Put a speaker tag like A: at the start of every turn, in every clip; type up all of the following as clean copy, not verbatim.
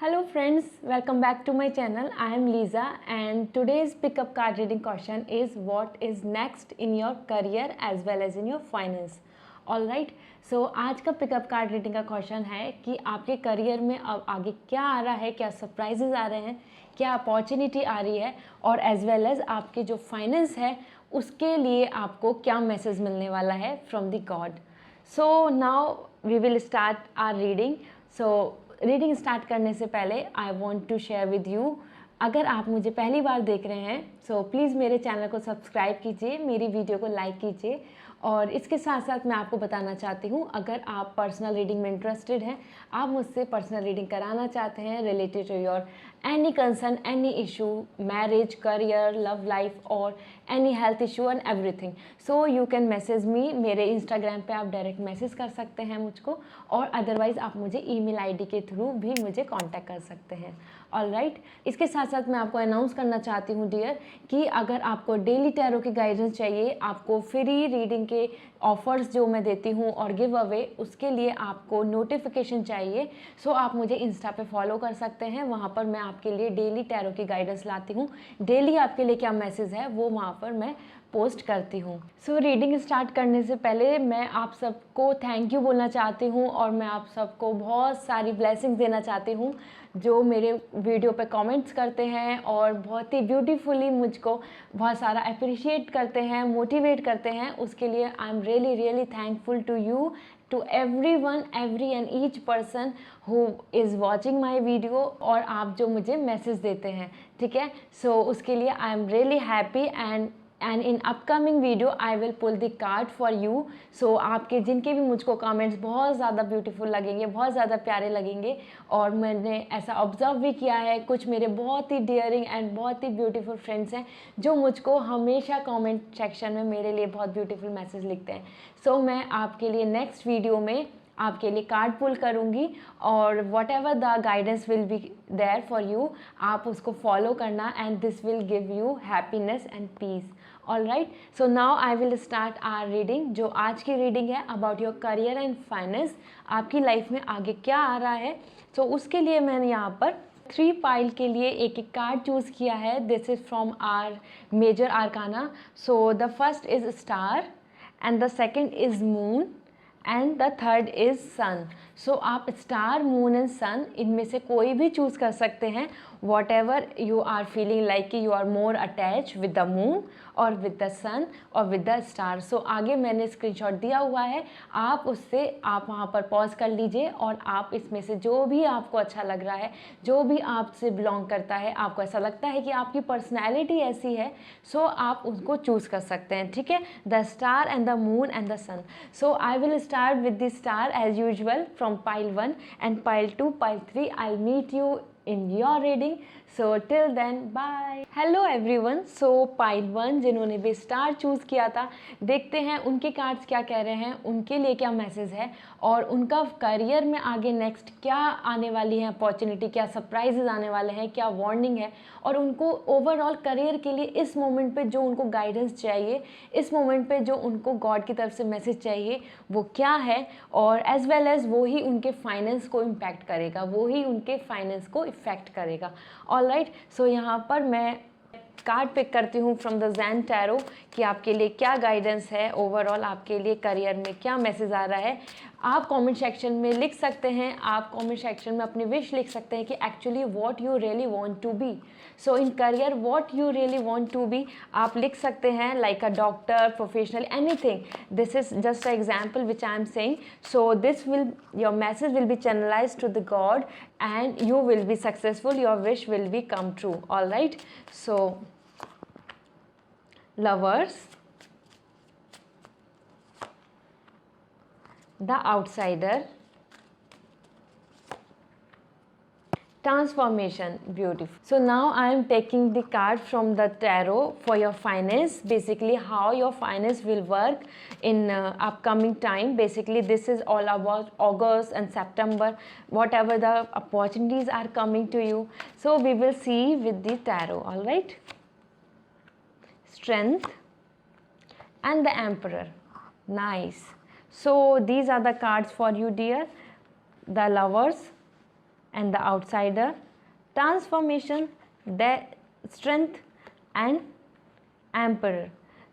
A: Hello friends, welcome back to my channel. I am Lisa and today's pickup card reading question is what is next in your career as well as in your finance. Alright, so आज का pickup card reading का question है कि आपके career में अब आगे क्या आ रहा है, क्या सरप्राइजेज आ रहे हैं, क्या अपॉर्चुनिटी आ रही है और एज वेल एज आपके जो फाइनेंस है उसके लिए आपको क्या मैसेज मिलने वाला है from the god. So now we will start our reading. So reading start करने से पहले I want to share with you, अगर आप मुझे पहली बार देख रहे हैं सो प्लीज़ मेरे चैनल को सब्सक्राइब कीजिए, मेरी वीडियो को लाइक कीजिए. और इसके साथ साथ मैं आपको बताना चाहती हूँ, अगर आप पर्सनल रीडिंग में इंटरेस्टेड हैं, आप मुझसे पर्सनल रीडिंग कराना चाहते हैं related to your any concern, any issue, marriage, career, love life और any health issue and everything, so you can message me. मेरे इंस्टाग्राम पे आप डायरेक्ट मैसेज कर सकते हैं मुझको, और अदरवाइज़ आप मुझे ईमेल आईडी के थ्रू भी मुझे कांटेक्ट कर सकते हैं. ऑलराइट, इसके साथ साथ मैं आपको अनाउंस करना चाहती हूँ डियर कि अगर आपको डेली टैरो की गाइडेंस चाहिए, आपको फ्री रीडिंग के ऑफर्स जो मैं देती हूँ और गिव अवे, उसके लिए आपको नोटिफिकेशन चाहिए, सो आप मुझे इंस्टा पे फॉलो कर सकते हैं. वहाँ पर मैं आपके लिए डेली टैरो की गाइडेंस लाती हूँ. डेली आपके लिए क्या मैसेज है वो वहाँ पर मैं पोस्ट करती हूँ. सो रीडिंग स्टार्ट करने से पहले मैं आप सबको थैंक यू बोलना चाहती हूँ और मैं आप सबको बहुत सारी ब्लेसिंग्स देना चाहती हूँ जो मेरे वीडियो पे कमेंट्स करते हैं और बहुत ही ब्यूटीफुली मुझको बहुत सारा अप्रिशिएट करते हैं, मोटिवेट करते हैं. उसके लिए I am really really thankful to you, to everyone, every and each person who is watching my video और आप जो मुझे मैसेज देते हैं, ठीक है. सो उसके लिए I am really happy and in upcoming video I will pull the card for you. So आपके जिनके भी मुझको कमेंट्स बहुत ज़्यादा ब्यूटीफुल लगेंगे, बहुत ज़्यादा प्यारे लगेंगे, और मैंने ऐसा ऑब्जर्व भी किया है, कुछ मेरे बहुत ही डियरिंग एंड बहुत ही ब्यूटीफुल फ्रेंड्स हैं जो मुझको हमेशा कमेंट सेक्शन में मेरे लिए बहुत ब्यूटीफुल मैसेज लिखते हैं. सो मैं आपके लिए नेक्स्ट वीडियो में आपके लिए कार्ड पुल करूँगी और whatever the guidance will be there for you, आप उसको फॉलो करना and this will give you happiness and peace. All right, so now I will start our reading. जो आज की रीडिंग है about your career and finance, आपकी life में आगे क्या आ रहा है. सो उसके लिए मैंने यहाँ पर 3 पाइल के लिए एक एक कार्ड चूज़ किया है. This is from our major arcana. So the first is star and the second is moon and the third is sun. सो आप स्टार, मून एंड सन इनमें से कोई भी चूज़ कर सकते हैं. Whatever you are feeling like कि you are more attach with the moon और विद द सन और विद द स्टार. सो आगे मैंने स्क्रीनशॉट दिया हुआ है, आप उससे आप वहाँ पर पॉज कर लीजिए और आप इसमें से जो भी आपको अच्छा लग रहा है, जो भी आपसे बिलोंग करता है, आपको ऐसा लगता है कि आपकी पर्सनैलिटी ऐसी है, सो आप उसको चूज़ कर सकते हैं. ठीक है, the star and the moon and the sun. So I will start with the star as usual from pile 1 and pile 2, pile 3. I'll meet you in your reading. So till then, bye. Hello everyone. So pile 1 जिन्होंने भी star choose किया था, देखते हैं उनके cards क्या कह रहे हैं, उनके लिए क्या मैसेज है और उनका करियर में आगे नेक्स्ट क्या आने वाली है अपॉर्चुनिटी, क्या सरप्राइजेज आने वाले हैं, क्या वार्निंग है, और उनको ओवरऑल करियर के लिए इस मोमेंट पे जो उनको गाइडेंस चाहिए, इस मोमेंट पे जो उनको गॉड की तरफ से मैसेज चाहिए वो क्या है, और एज वेल एज वो ही उनके फाइनेंस को इम्पैक्ट करेगा, वो ही उनके फाइनेंस को इफ़ेक्ट करेगा. ऑलराइट, सो यहाँ पर मैं कार्ड पिक करती हूँ फ्रॉम द जैन टैरो कि आपके लिए क्या गाइडेंस है, ओवरऑल आपके लिए करियर में क्या मैसेज आ रहा है. आप कमेंट सेक्शन में लिख सकते हैं, आप कमेंट सेक्शन में अपनी विश लिख सकते हैं कि actually what you really want to be. So in career what you really want to be आप लिख सकते हैं, like a doctor, professional, anything. This is just a example which I am saying. So this will, your message will be channelized to the god and you will be successful, your wish will be come true. All right, so lovers, the outsider, transformation, beautiful. So now I am taking the card from the tarot for your finance, basically how your finance will work in upcoming time. Basically this is all about August and September, whatever the opportunities are coming to you. So we will see with the tarot. All right, strength and the emperor. Nice. So these are the cards for you dear. The lovers, and the outsider, transformation, the strength and emperor.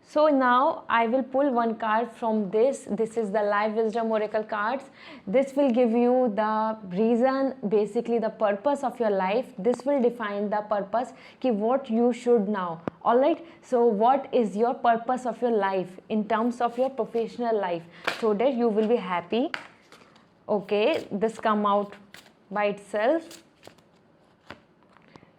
A: So now I will pull one card from this. This is the life wisdom oracle cards. This will give you the reason, basically the purpose of your life. This will define the purpose ki what you should now. All right, so what is your purpose of your life in terms of your professional life, so that you will be happy. Okay, this come out by itself.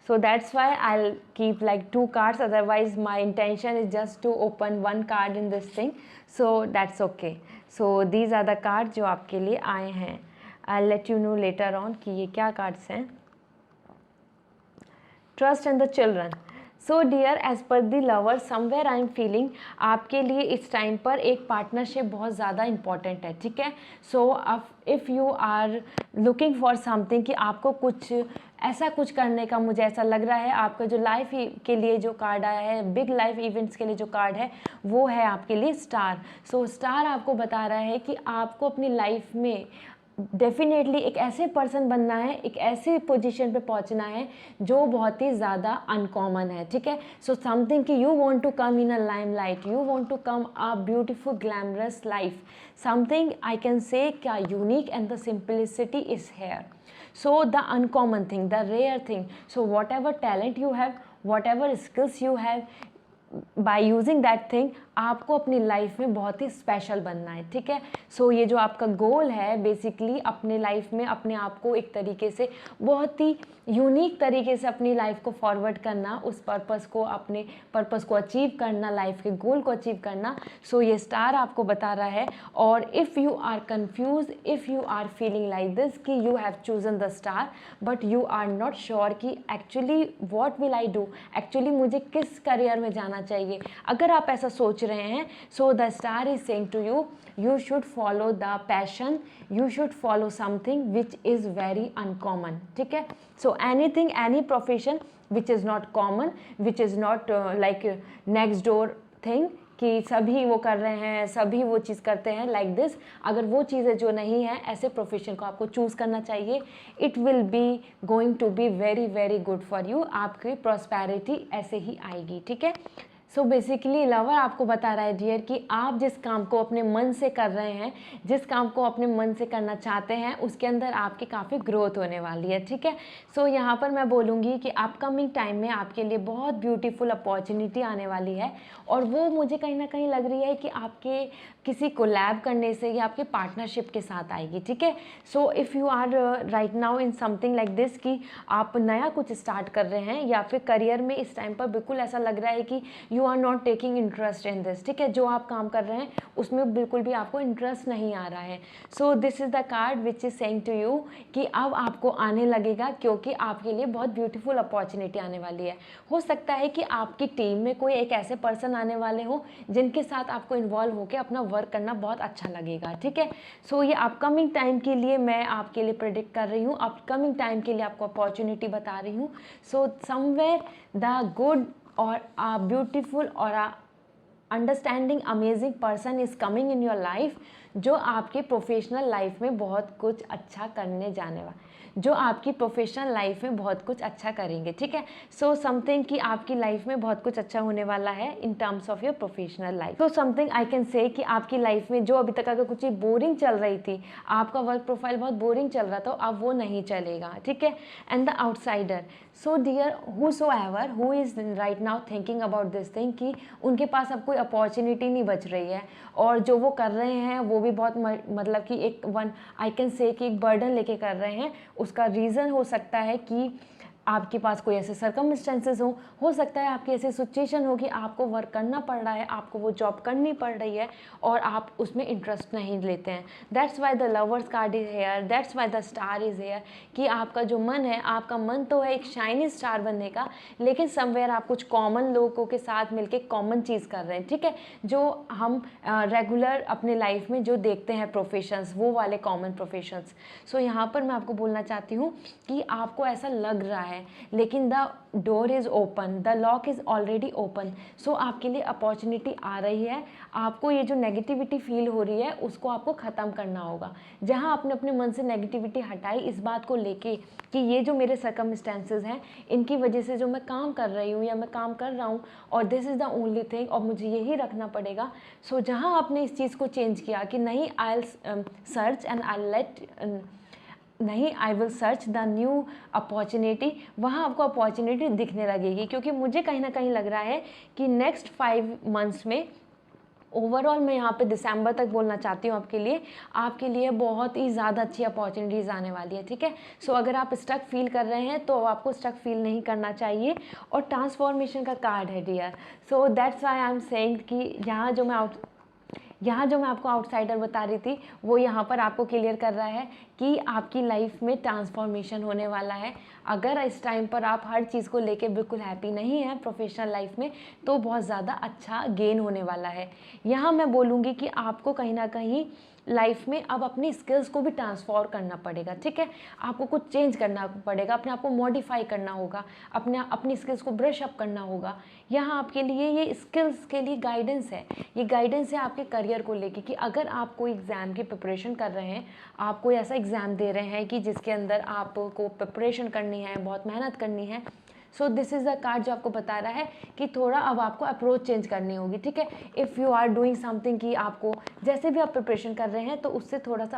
A: So that's why I'll keep like 2 cards, otherwise my intention is just to open 1 card in this thing, so that's okay. So these are the cards जो आपके लिए आए हैं. I'll let you know later on कि ये क्या cards हैं. Trust and the children. So dear, as per the lover, somewhere I am feeling आपके लिए इस टाइम पर एक पार्टनरशिप बहुत ज़्यादा इंपॉर्टेंट है. ठीक है, सो अब if you are looking for something कि आपको कुछ ऐसा कुछ करने का, मुझे ऐसा लग रहा है आपका जो लाइफ के लिए जो कार्ड आया है, बिग लाइफ इवेंट्स के लिए जो कार्ड है वो है आपके लिए स्टार. सो स्टार आपको बता रहा है कि आपको अपनी लाइफ में डेफिनेटली एक ऐसे पर्सन बनना है, एक ऐसी पोजीशन पे पहुंचना है जो बहुत ही ज़्यादा अनकॉमन है. ठीक है, सो समथिंग कि you want to come in a limelight, you want to come a beautiful glamorous life, something I can say क्या unique and the simplicity is here. So the uncommon thing, the rare thing, so whatever talent you have, whatever skills you have, by using that thing आपको अपनी life में बहुत ही special बनना है. ठीक है, सो ये जो आपका गोल है बेसिकली अपने लाइफ में अपने आप को एक तरीके से बहुत ही यूनिक तरीके से अपनी लाइफ को फॉरवर्ड करना, उस पर्पस को, अपने पर्पस को अचीव करना, लाइफ के गोल को अचीव करना. सो ये स्टार आपको बता रहा है. और if you are confuse, if you are feeling like this कि you have chosen the star but you are not sure कि actually what will I do, actually मुझे किस करियर में जाना चाहिए, अगर आप ऐसा सोच रहे हैं, so the star is saying to you, you should follow the passion, you should follow something which is very uncommon. ठीक है, so anything, any profession which is not common, which is not like next door thing कि सभी वो कर रहे हैं, सभी वो चीज़ करते हैं लाइक दिस, अगर वो चीज़ें जो नहीं है, ऐसे प्रोफेशन को आपको चूज़ करना चाहिए. It will be going to be very very good for you. आपकी प्रॉस्पेरिटी ऐसे ही आएगी. ठीक है, सो बेसिकली लवर आपको बता रहा है डियर कि आप जिस काम को अपने मन से कर रहे हैं, जिस काम को अपने मन से करना चाहते हैं, उसके अंदर आपकी काफ़ी ग्रोथ होने वाली है. ठीक है, सो यहाँ पर मैं बोलूँगी कि अपकमिंग टाइम में आपके लिए बहुत ब्यूटीफुल अपॉर्चुनिटी आने वाली है, और वो मुझे कहीं ना कहीं लग रही है कि आपके किसी कोलैब करने से या आपके पार्टनरशिप के साथ आएगी. ठीक है, so if you are right now in something like this कि आप नया कुछ स्टार्ट कर रहे हैं, या फिर करियर में इस टाइम पर बिल्कुल ऐसा लग रहा है कि you are not taking interest in this. ठीक है, जो आप काम कर रहे हैं उसमें बिल्कुल भी आपको इंटरेस्ट नहीं आ रहा है. So this is the card which is saying to you कि अब आपको आने लगेगा, क्योंकि आपके लिए बहुत ब्यूटीफुल अपॉर्चुनिटी आने वाली है. हो सकता है कि आपकी टीम में कोई एक ऐसे पर्सन आने वाले हो जिनके साथ आपको इन्वॉल्व होकर अपना वर्क करना बहुत अच्छा लगेगा. ठीक है, सो ये अपकमिंग टाइम के लिए मैं आपके लिए प्रेडिक्ट कर रही हूँ, अपकमिंग टाइम के लिए आपको अपॉर्चुनिटी बता रही हूँ. So somewhere the good or a beautiful or a understanding amazing person is coming in your life, जो आपके प्रोफेशनल लाइफ में बहुत कुछ अच्छा करने जाने वाला, जो आपकी प्रोफेशनल लाइफ में बहुत कुछ अच्छा करेंगे. ठीक है, सो समथिंग कि आपकी लाइफ में बहुत कुछ अच्छा होने वाला है in terms of your professional life. So something I can से कि आपकी लाइफ में जो अभी तक अगर कुछ बोरिंग चल रही थी, आपका वर्क प्रोफाइल बहुत बोरिंग चल रहा था, अब वो नहीं चलेगा. ठीक है, and the outsider. So dear whosoever who is right now thinking about this thing कि उनके पास अब कोई अपॉर्चुनिटी नहीं बच रही है, और जो वो कर रहे हैं वो भी बहुत मतलब कि एक वन आई कैन से कि एक बर्डन लेके कर रहे हैं. उसका रीज़न हो सकता है कि आपके पास कोई ऐसे सर्कमस्टेंसेस हो सकता है आपकी ऐसी सिचुएशन हो कि आपको वर्क करना पड़ रहा है, आपको वो जॉब करनी पड़ रही है और आप उसमें इंटरेस्ट नहीं लेते हैं. That's why the lovers card is here, that's why the star is here कि आपका जो मन है, आपका मन तो है एक शाइनी स्टार बनने का, लेकिन समवेयर आप कुछ कॉमन लोगों के साथ मिलके कॉमन चीज़ कर रहे हैं. ठीक है, जो हम रेगुलर अपने लाइफ में जो देखते हैं प्रोफेशंस, वो वाले कॉमन प्रोफेशंस. सो यहाँ पर मैं आपको बोलना चाहती हूँ कि आपको ऐसा लग रहा है है, लेकिन the door is open, the lock is already open. So आपके लिए अपॉर्चुनिटी आ रही है। आपको ये जो नेगेटिविटी फील हो रही है उसको आपको ख़त्म करना होगा। जहाँ आपने अपने मन से नेगेटिविटी हटाई इस बात को लेके कि ये जो मेरे सर्कमस्टेंसेस हैं इनकी वजह से जो मैं काम कर रही हूँ या मैं काम कर रहा हूँ और this is the only thing और मुझे यही रखना पड़ेगा। सो जहाँ आपने इस चीज़ को चेंज किया कि नहीं, I search and I late नहीं, I will search the new opportunity, वहाँ आपको अपॉर्चुनिटी दिखने लगेगी। क्योंकि मुझे कहीं ना कहीं लग रहा है कि नेक्स्ट 5 मंथ्स में ओवरऑल, मैं यहाँ पे दिसंबर तक बोलना चाहती हूँ आपके लिए बहुत ही ज़्यादा अच्छी अपॉर्चुनिटीज़ आने वाली है। ठीक है, सो अगर आप स्टक फील कर रहे हैं तो आपको स्टक फील नहीं करना चाहिए। और ट्रांसफॉर्मेशन का कार्ड है dear, so that's why I am saying कि यहाँ जो मैं आपको आउटसाइडर बता रही थी वो यहाँ पर आपको क्लियर कर रहा है कि आपकी लाइफ में ट्रांसफॉर्मेशन होने वाला है। अगर इस टाइम पर आप हर चीज़ को लेके बिल्कुल हैप्पी नहीं हैं प्रोफेशनल लाइफ में, तो बहुत ज़्यादा अच्छा गेन होने वाला है। यहाँ मैं बोलूँगी कि आपको कहीं ना कहीं लाइफ में अब अपनी स्किल्स को भी ट्रांसफॉर्म करना पड़ेगा। ठीक है, आपको कुछ चेंज करना पड़ेगा, अपने आप को मॉडिफाई करना होगा, अपनी स्किल्स को ब्रश अप करना होगा। यहाँ आपके लिए ये स्किल्स के लिए गाइडेंस है, ये गाइडेंस है आपके करियर को लेके कि अगर आप कोई एग्ज़ाम की प्रिपरेशन कर रहे हैं, आप कोई ऐसा एग्ज़ाम दे रहे हैं कि जिसके अंदर आपको प्रिपरेशन करनी है, बहुत मेहनत करनी है, so this is the card जो आपको बता रहा है कि थोड़ा अब आपको अप्रोच चेंज करनी होगी। ठीक है, if you are doing something कि आपको जैसे भी आप प्रिपरेशन कर रहे हैं तो उससे थोड़ा सा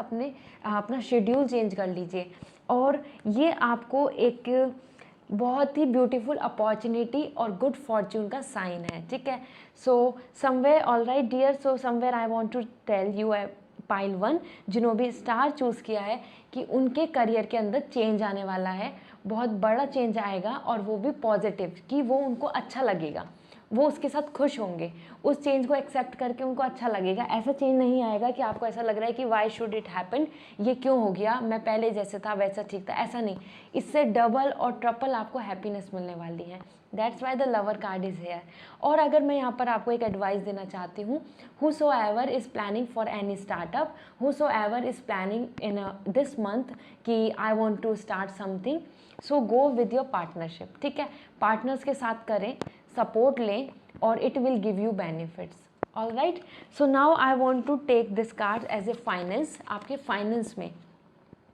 A: अपना शेड्यूल चेंज कर लीजिए। और ये आपको एक बहुत ही ब्यूटीफुल अपॉर्चुनिटी और गुड फॉर्च्यून का साइन है। ठीक है, so somewhere, all right dear, so somewhere I want to tell you pile 1 जिन्होंने भी स्टार चूज़ किया है कि उनके करियर के अंदर चेंज आने वाला है, बहुत बड़ा चेंज आएगा और वो भी पॉजिटिव, कि वो उनको अच्छा लगेगा, वो उसके साथ खुश होंगे, उस चेंज को एक्सेप्ट करके उनको अच्छा लगेगा। ऐसा चेंज नहीं आएगा कि आपको ऐसा लग रहा है कि वाई शुड इट हैपन, ये क्यों हो गया, मैं पहले जैसे था वैसा ठीक था, ऐसा नहीं। इससे डबल और ट्रिपल आपको हैप्पीनेस मिलने वाली है। That's why the lover card is here. और अगर मैं यहाँ पर आपको एक एडवाइस देना चाहती हूँ, whosoever is planning for any startup, whosoever is planning in this month कि I want to start something, so go with your partnership। ठीक है, पार्टनर्स के साथ करें, सपोर्ट लें और it will give you benefits. All right, so now I want to take this card as a finance, आपके finance में,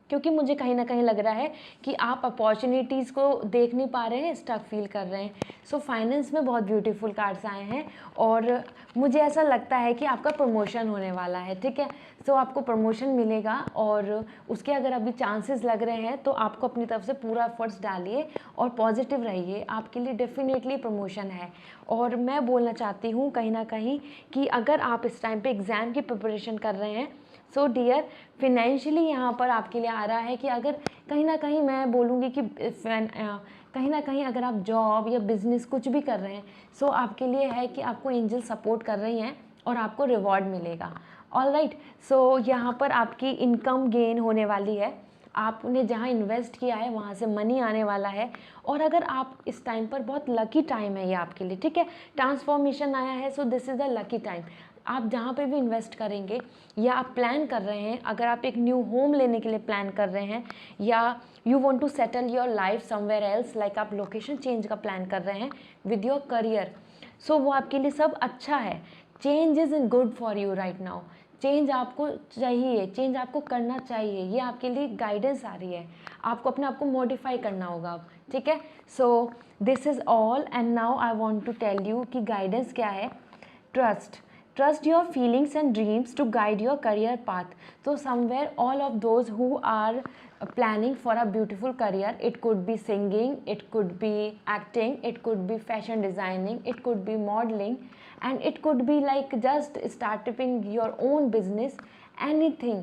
A: क्योंकि मुझे कहीं ना कहीं लग रहा है कि आप अपॉर्चुनिटीज़ को देख नहीं पा रहे हैं, स्टक फील कर रहे हैं। सो फाइनेंस में बहुत ब्यूटीफुल कार्ड्स आए हैं और मुझे ऐसा लगता है कि आपका प्रमोशन होने वाला है। ठीक है, सो आपको प्रमोशन मिलेगा और उसके अगर अभी चांसेस लग रहे हैं तो आपको अपनी तरफ से पूरा एफर्ट्स डालिए और पॉजिटिव रहिए, आपके लिए डेफिनेटली प्रमोशन है। और मैं बोलना चाहती हूँ कहीं ना कहीं कि अगर आप इस टाइम पे एग्ज़ाम की प्रिपरेशन कर रहे हैं, सो डियर, फिनेंशियली यहाँ पर आपके लिए आ रहा है कि अगर कहीं ना कहीं मैं बोलूँगी कि कहीं ना कहीं अगर आप जॉब या बिज़नेस कुछ भी कर रहे हैं, सो आपके लिए है कि आपको एंजल सपोर्ट कर रही हैं और आपको रिवॉर्ड मिलेगा। ऑल राइट, सो यहाँ पर आपकी इनकम गेन होने वाली है, आपने जहाँ इन्वेस्ट किया है वहाँ से मनी आने वाला है। और अगर आप इस टाइम पर, बहुत लकी टाइम है ये आपके लिए। ठीक है, ट्रांसफॉर्मेशन आया है, so this is the lucky time. आप जहाँ पे भी इन्वेस्ट करेंगे या आप प्लान कर रहे हैं, अगर आप एक न्यू होम लेने के लिए प्लान कर रहे हैं या you want to settle your life somewhere else, like आप लोकेशन चेंज का प्लान कर रहे हैं विद योर करियर, सो वो आपके लिए सब अच्छा है। Change is in good for you right now, change आपको चाहिए, चेंज आपको करना चाहिए, ये आपके लिए गाइडेंस आ रही है, आपको अपने आप को मॉडिफाई करना होगा अब। ठीक है, so this is all and now I want to tell you कि गाइडेंस क्या है। Trust your feelings and dreams to guide your career path. So somewhere all of those who are planning for a beautiful career, it could be singing, it could be acting, it could be fashion designing, it could be modeling, and it could be like just starting your own business, anything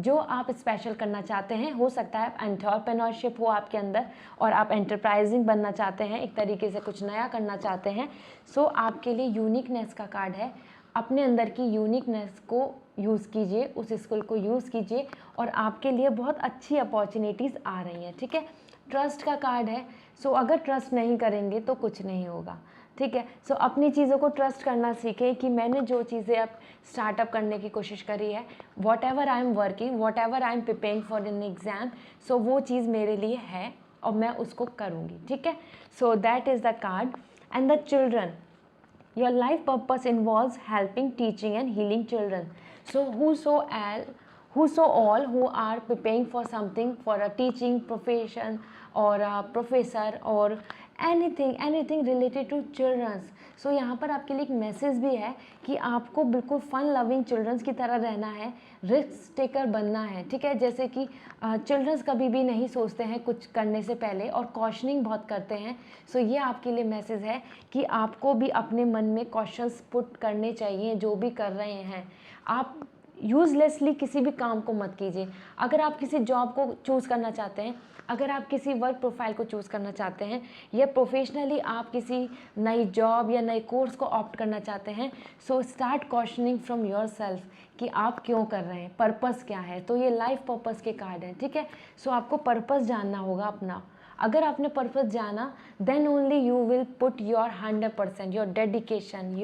A: जो आप special करना चाहते हैं। हो सकता है entrepreneurship हो आपके अंदर और आप एंटरप्राइजिंग बनना चाहते हैं, एक तरीके से कुछ नया करना चाहते हैं। सो आपके लिए यूनिकनेस का कार्ड है, अपने अंदर की यूनिकनेस को यूज़ कीजिए, उस स्किल को यूज़ कीजिए और आपके लिए बहुत अच्छी अपॉर्चुनिटीज़ आ रही हैं। ठीक है, ट्रस्ट का कार्ड है, सो अगर ट्रस्ट नहीं करेंगे तो कुछ नहीं होगा। ठीक है, सो अपनी चीज़ों को ट्रस्ट करना सीखें कि मैंने जो चीज़ें अब स्टार्टअप करने की कोशिश करी है, whatever I am working, whatever I am preparing for an exam, so वो चीज़ मेरे लिए है और मैं उसको करूँगी, ठीक है। सो that is the card. And the children, your life purpose involves helping, teaching and healing children. So whoso all who are preparing for something, for a teaching profession or a professor or anything related to children's. सो यहाँ पर आपके लिए एक message भी है कि आपको बिल्कुल फन लविंग चिल्ड्रंस की तरह रहना है, रिस्क टेकर बनना है, ठीक है। जैसे कि चिल्ड्रंस कभी भी नहीं सोचते हैं कुछ करने से पहले और कॉशनिंग बहुत करते हैं। सो ये आपके लिए मैसेज है कि आपको भी अपने मन में क्वेश्चंस पुट करने चाहिए जो भी कर रहे हैं। आप यूज़लेसली किसी भी काम को मत कीजिए। अगर आप किसी जॉब को चूज़ करना चाहते हैं, अगर आप किसी वर्क प्रोफाइल को चूज़ करना चाहते हैं या प्रोफेशनली आप किसी नई जॉब या नए कोर्स को ऑप्ट करना चाहते हैं, so start questioning from your self कि आप क्यों कर रहे हैं, पर्पस क्या है। तो ये लाइफ पर्पस के कार्ड हैं, ठीक है। सो आपको पर्पस जानना होगा अपना। अगर आपने पर्पस जाना, then only you will put your 100%, your dedication,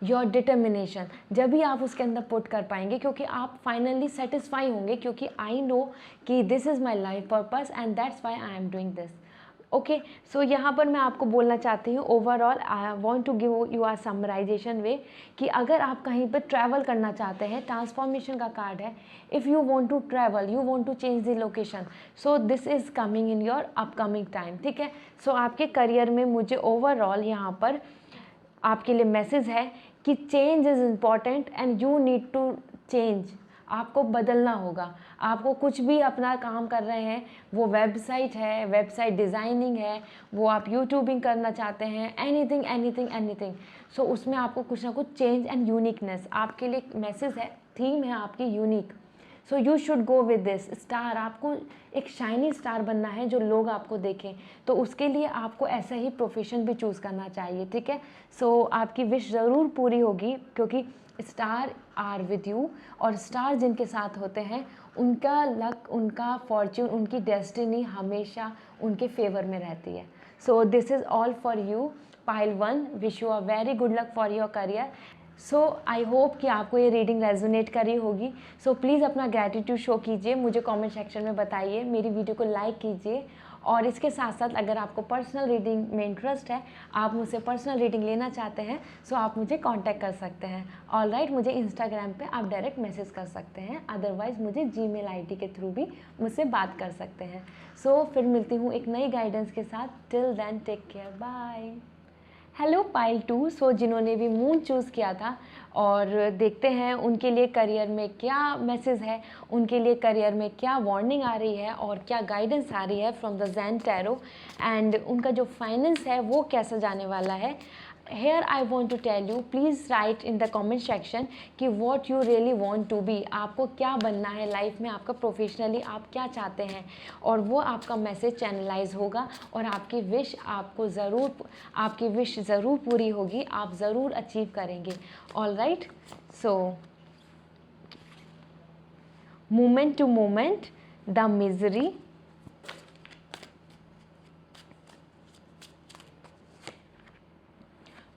A: your determination, जब भी आप उसके अंदर पुट कर पाएंगे, क्योंकि आप फाइनली सेटिस्फाई होंगे क्योंकि आई नो कि this is my life purpose and that's why I am doing this. Okay, so यहाँ पर मैं आपको बोलना चाहती हूँ overall I want to give you our summarization way कि अगर आप कहीं पर ट्रैवल करना चाहते हैं, ट्रांसफॉर्मेशन का कार्ड है। If you want to travel, you want to change the location, so this is coming in your upcoming time, ठीक है। सो आपके करियर में मुझे ओवरऑल यहाँ पर आपके लिए मैसेज है कि change is important and you need to change. आपको बदलना होगा। आपको कुछ भी अपना काम कर रहे हैं, वो वेबसाइट है, वेबसाइट डिज़ाइनिंग है, वो आप यूट्यूबिंग करना चाहते हैं, एनीथिंग, सो उसमें आपको कुछ ना कुछ चेंज एंड यूनिकनेस, आपके लिए मैसेज है, थीम है आपकी unique. So you should go with this star. आपको एक शाइनी स्टार बनना है जो लोग आपको देखें, तो उसके लिए आपको ऐसा ही प्रोफेशन भी चूज़ करना चाहिए, ठीक है। सो आपकी विश ज़रूर पूरी होगी क्योंकि स्टार आर विद यू, और स्टार जिनके साथ होते हैं उनका लक, उनका फॉर्च्यून, उनकी डेस्टिनी हमेशा उनके फेवर में रहती है। So this is all for you pile 1। Wish you a very good luck for your career. So I hope कि आपको ये रीडिंग रेजोनेट करी होगी। सो प्लीज़ अपना ग्रैटिट्यूड शो कीजिए, मुझे कमेंट सेक्शन में बताइए, मेरी वीडियो को लाइक कीजिए, और इसके साथ साथ अगर आपको पर्सनल रीडिंग में इंटरेस्ट है, आप मुझसे पर्सनल रीडिंग लेना चाहते हैं, सो आप मुझे कांटेक्ट कर सकते हैं। ऑलराइट, मुझे इंस्टाग्राम पे आप डायरेक्ट मैसेज कर सकते हैं, अदरवाइज़ मुझे जीमेल आईडी के थ्रू भी मुझसे बात कर सकते हैं। सो फिर मिलती हूँ एक नई गाइडेंस के साथ। Till then take care, bye. Hello pile 2। So जिन्होंने भी मून चूज़ किया था, और देखते हैं उनके लिए करियर में क्या मैसेज है, उनके लिए करियर में क्या वार्निंग आ रही है और क्या गाइडेंस आ रही है from the Zen tarot, and उनका जो फाइनेंस है वो कैसा जाने वाला है। Here I want to tell you, please write in the comment section कि what you really want to be. आपको क्या बनना है लाइफ में, आपका प्रोफेशनली आप क्या चाहते हैं, और वो आपका मैसेज चैनलाइज होगा और आपकी विश ज़रूर पूरी होगी, आप ज़रूर अचीव करेंगे। All right, so moment to moment, the misery,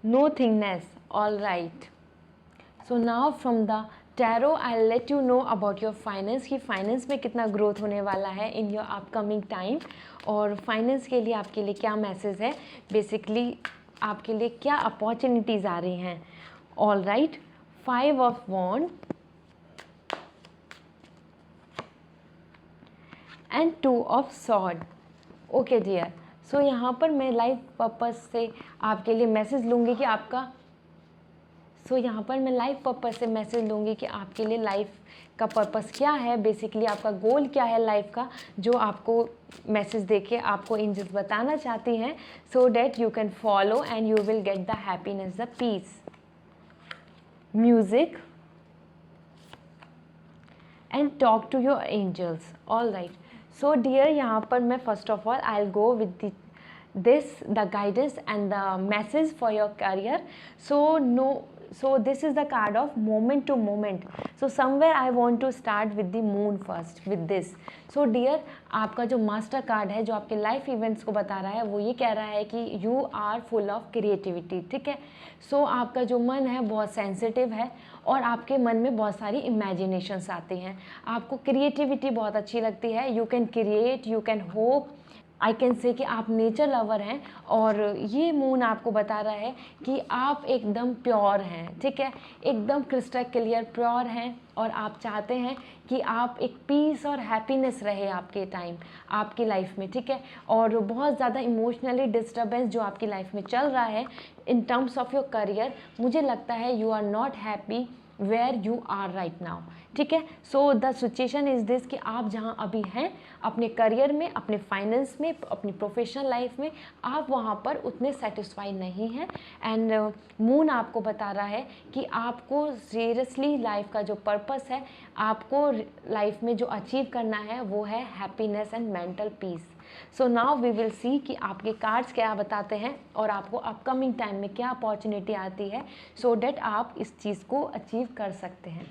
A: nothingness. All right, so now from the tarot I'll let you know about your finance कि फाइनेंस में कितना ग्रोथ होने वाला है इन योर अपकमिंग टाइम, और फाइनेंस के लिए आपके लिए क्या मैसेज है, बेसिकली आपके लिए क्या अपॉर्चुनिटीज़ आ रही हैं। All right, 5 of wand and 2 of sword. Okay dear, so यहाँ पर मैं लाइफ पर्पस से आपके लिए मैसेज लूँगी कि आपका यहाँ पर मैं लाइफ पर्पस से मैसेज लूँगी कि आपके लिए लाइफ का पर्पस क्या है, बेसिकली आपका गोल क्या है लाइफ का, जो आपको मैसेज देके आपको एंजल्स बताना चाहती हैं, so that you can follow and you will get the happiness, the peace, music and talk to your angels. All right, so dear, यहाँ पर मैं first of all I will go with the guidance and the message for your career. So this is the card of moment to moment. So somewhere I want to start with the moon first with this. So dear, आपका जो master card है जो आपके life events को बता रहा है, वो ये कह रहा है कि you are full of creativity, ठीक है। सो आपका जो मन है बहुत सेंसिटिव है, और आपके मन में बहुत सारी इमेजिनेशंस आती हैं, आपको क्रिएटिविटी बहुत अच्छी लगती है। You can create, you can hope, I can से कि आप नेचर लवर हैं, और ये मून आपको बता रहा है कि आप एकदम प्योर हैं, ठीक है, एकदम क्रिस्टल क्लियर प्योर हैं, और आप चाहते हैं कि आप एक पीस और हैप्पीनेस रहे आपके टाइम, आपकी लाइफ में, ठीक है। और बहुत ज़्यादा इमोशनली डिस्टर्बेंस जो आपकी लाइफ में चल रहा है in terms of your career, मुझे लगता है you are not happy where you are right now, ठीक है। So the situation is this कि आप जहाँ अभी हैं अपने करियर में, अपने फाइनेंस में, अपनी प्रोफेशनल लाइफ में, आप वहाँ पर उतने सेटिस्फाई नहीं हैं। एंड मून आपको बता रहा है कि आपको सीरियसली लाइफ का जो पर्पस है, आपको लाइफ में जो अचीव करना है वो है happiness and mental peace. So now we will see कि आपके कार्ड्स क्या बताते हैं और आपको अपकमिंग टाइम में क्या अपॉर्चुनिटी आती है, सो डैट आप इस चीज़ को अचीव कर सकते हैं,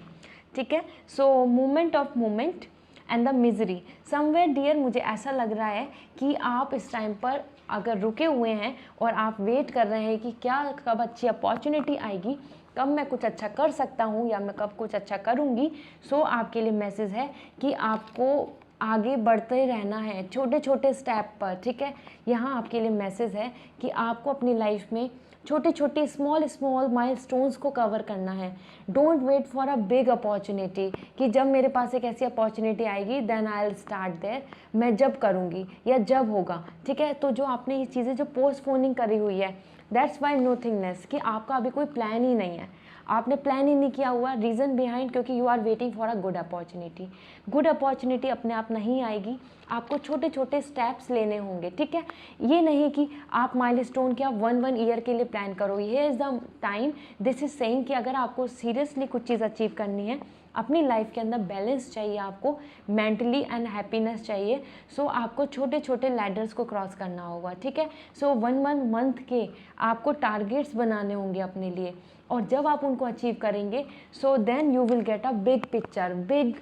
A: ठीक है। So movement of movement and the misery somewhere dear, मुझे ऐसा लग रहा है कि आप इस टाइम पर अगर रुके हुए हैं और आप वेट कर रहे हैं कि क्या कब अच्छी अपॉर्चुनिटी आएगी, कब मैं कुछ अच्छा कर सकता हूँ या मैं कब कुछ अच्छा करूँगी, सो आपके लिए मैसेज है कि आपको आगे बढ़ते रहना है छोटे छोटे स्टेप पर, ठीक है। यहाँ आपके लिए मैसेज है कि आपको अपनी लाइफ में छोटे छोटे स्मॉल स्मॉल माइलस्टोन्स को कवर करना है। Don't wait for a big opportunity कि जब मेरे पास एक ऐसी अपॉर्चुनिटी आएगी then I will start there, मैं जब करूँगी या जब होगा, ठीक है। तो जो आपने ये चीज़ें जो पोस्टपोनिंग करी हुई है, दैट्स वाई नोथिंगनेस, कि आपका अभी कोई प्लान ही नहीं है, आपने प्लान ही नहीं किया हुआ। रीज़न बिहाइंड क्योंकि you are waiting for a good opportunity. Good opportunity अपने आप नहीं आएगी, आपको छोटे छोटे स्टेप्स लेने होंगे, ठीक है। ये नहीं कि आप माइलस्टोन क्या 1 ईयर के लिए प्लान करो। ये is the time this is saying कि अगर आपको सीरियसली कुछ चीज़ अचीव करनी है, अपनी लाइफ के अंदर बैलेंस चाहिए, आपको मेंटली एंड हैप्पीनेस चाहिए, सो आपको छोटे छोटे लैडर्स को क्रॉस करना होगा, ठीक है। सो 1 मंथ के आपको टारगेट्स बनाने होंगे अपने लिए, और जब आप उनको अचीव करेंगे so then you will get a big picture, big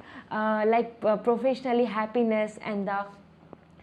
A: like professionally happiness and the